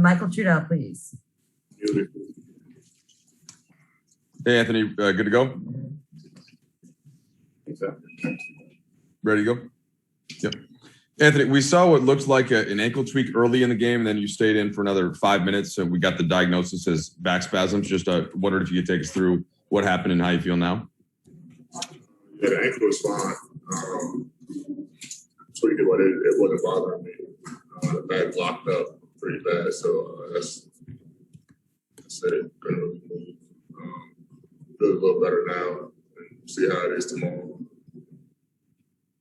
Michael Trudell, please. Hey, Anthony, good to go? Ready to go? Yep. Anthony, we saw what looked like an ankle tweak early in the game, and then you stayed in for another 5 minutes. So we got the diagnosis as back spasms. Just wondered if you could take us through what happened and how you feel now. Yeah, the ankle was fine. Tweaked it, but it wasn't bothering me. The back locked up pretty bad, so that's it. Couldn't really move. Feels a little better now, and see how it is tomorrow.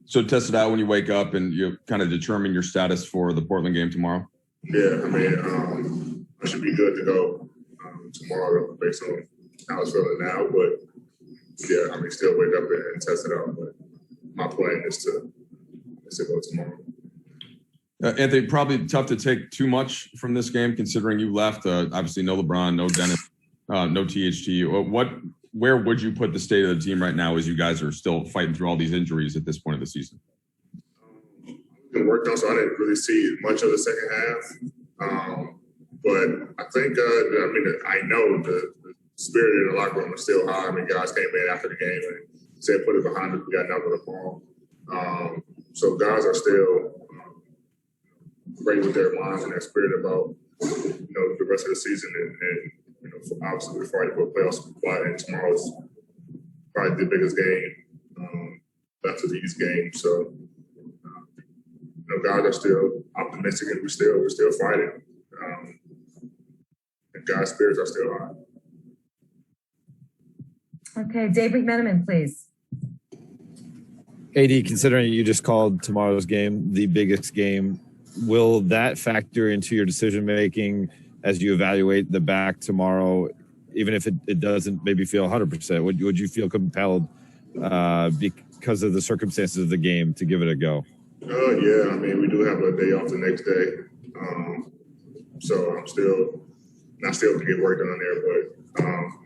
So test it out when you wake up and you kind of determine your status for the Portland game tomorrow? Yeah, I mean, I should be good to go tomorrow based on how it's feeling now. But yeah, I mean, still wake up and test it out. But my plan is to go tomorrow. Anthony, probably tough to take too much from this game considering you left. Obviously, no LeBron, no Dennis, no THT. Where would you put the state of the team right now as you guys are still fighting through all these injuries at this point of the season? Been worked on, so I didn't really see much of the second half. But I think, I know the spirit in the locker room is still high. I mean, guys came in after the game and said, put it behind us. We got enough of the ball. So guys are still great with their minds and their spirit about, the rest of the season and obviously we're fighting for a playoff spot, and tomorrow's probably the biggest game after these games. So, guys are still optimistic, and we're still fighting. And guys' spirits are still high. Okay, Dave McMenamin, please. AD, considering you just called tomorrow's game the biggest game, will that factor into your decision making as you evaluate the back tomorrow, even if it doesn't maybe feel 100%? Would you feel compelled because of the circumstances of the game to give it a go? Yeah, I mean, we do have a day off the next day. So I'm still to get work done there, but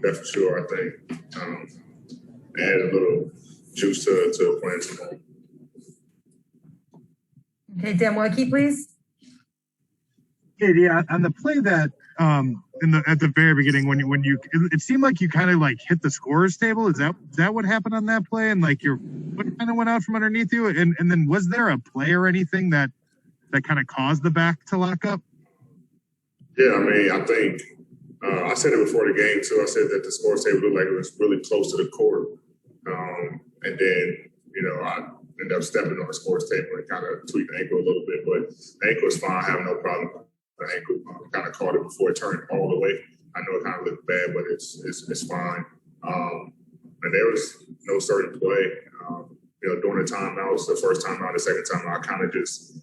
that's for sure, I think. Add a little juice to playing tomorrow. Okay, Dan Woike, please. Yeah, on the play that at the very beginning when you it seemed like you kind of like hit the scorer's table. Is that what happened on that play? And like your foot kind of went out from underneath you? And then was there a play or anything that kind of caused the back to lock up? Yeah, I mean, I think I said it before the game too. I said that the scorer's table looked like it was really close to the court, and then I ended up stepping on the scorer's table and kind of tweaked the ankle a little bit, but the ankle is fine. I have no problem. The ankle kind of caught it before it turned all the way. I know it kind of looked bad, but it's fine. And there was no certain play. During the timeouts, the first time out, the second time out, I kind of just,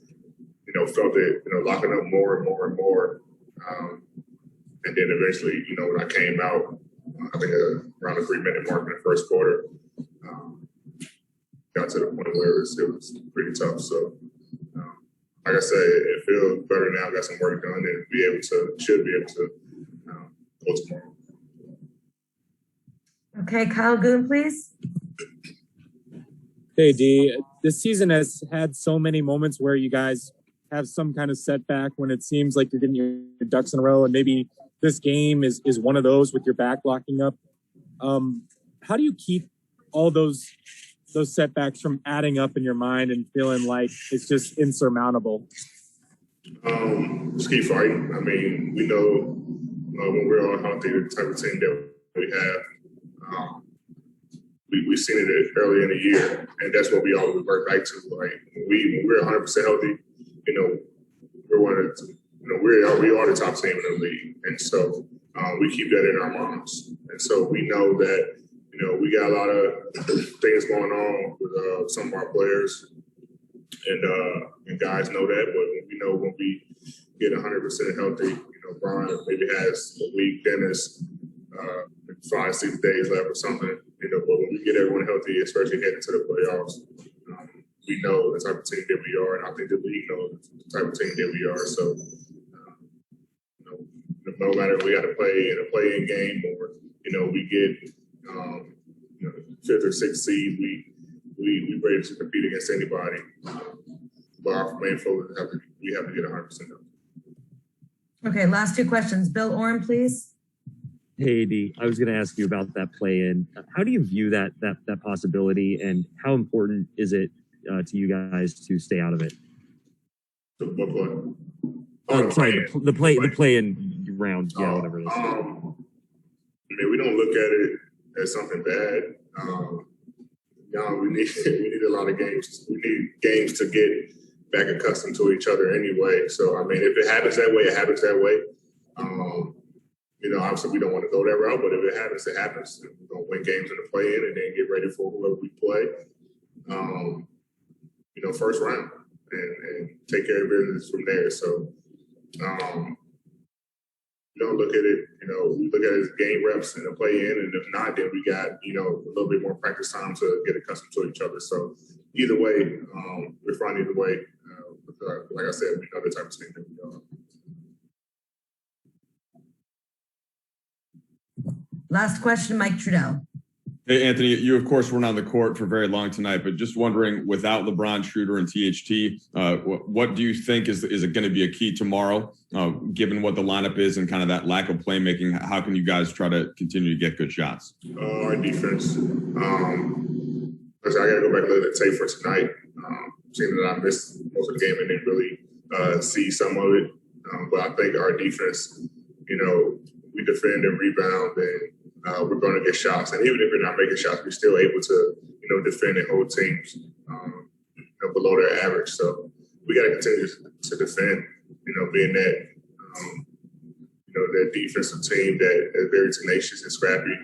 felt it, locking up more and more and more. And then eventually, when I came out, I think around the 3-minute mark in the first quarter, got to the point where it was pretty tough. So, like I said, it feels better now. Got some work done and should be able to go tomorrow. Okay, Kyle Goon, please. Hey, D. This season has had so many moments where you guys have some kind of setback when it seems like you're getting your ducks in a row, and maybe this game is one of those with your back locking up. How do you keep all those setbacks from adding up in your mind and feeling like it's just insurmountable? Just keep fighting. I mean, we know when we're all healthy, the type of team that we have. We've seen it early in the year, and that's what we always revert back to. Like when we're 100% healthy, we're one of the, we are the top team in the league, and so we keep that in our minds. And so we know that we got a lot of things going on with some of our players, and guys know that. But we know when we get 100% healthy, Brian maybe has a week, Dennis 5-6 days left or something. But when we get everyone healthy, especially heading to the playoffs, we know the type of team that we are, and I think the league knows the type of team that we are. So, no matter if we got to play in a play-in game or we get 5th or 6th seed, we ready to compete against anybody. But our main focus we have to get 100% healthy. Okay, last two questions. Bill Oram, please. Hey, AD, I was going to ask you about that play-in. How do you view that possibility, and how important is it to you guys to stay out of it? What play? Oh, sorry, the play-in round, yeah, whatever it is. I mean, we don't look at it as something bad. We need a lot of games. We need games to get back accustomed to each other anyway. So, I mean, if it happens that way, it happens that way. Obviously we don't want to go that route, but if it happens, it happens. We're going to win games in the play-in and then get ready for whoever we play, first round and take care of business from there. So, we don't look at it, we look at it as game reps and a play-in, and if not, then we got, a little bit more practice time to get accustomed to each other. So either way, we're fine either way. Like I said, we know the type of team that we are. Last question, Mike Trudell. Hey, Anthony, you, of course, weren't on the court for very long tonight, but just wondering, without LeBron, Schroeder, and THT, what do you think is it going to be a key tomorrow, given what the lineup is and kind of that lack of playmaking? How can you guys try to continue to get good shots? Our defense. I got to go back and look at the tape for tonight. Seeing that I missed most of the game and didn't really see some of it. But I think our defense, we defend and rebound, and we're going to get shots. And even if we're not making shots, we're still able to, defend and hold teams below their average. So we got to continue to defend, being that, that defensive team that is very tenacious and scrappy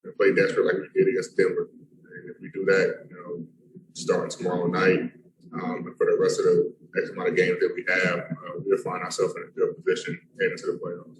and play desperate like we did against Denver. And if we do that, starting tomorrow night, and for the rest of the next amount of games that we have, we'll find ourselves in a good position heading to the playoffs.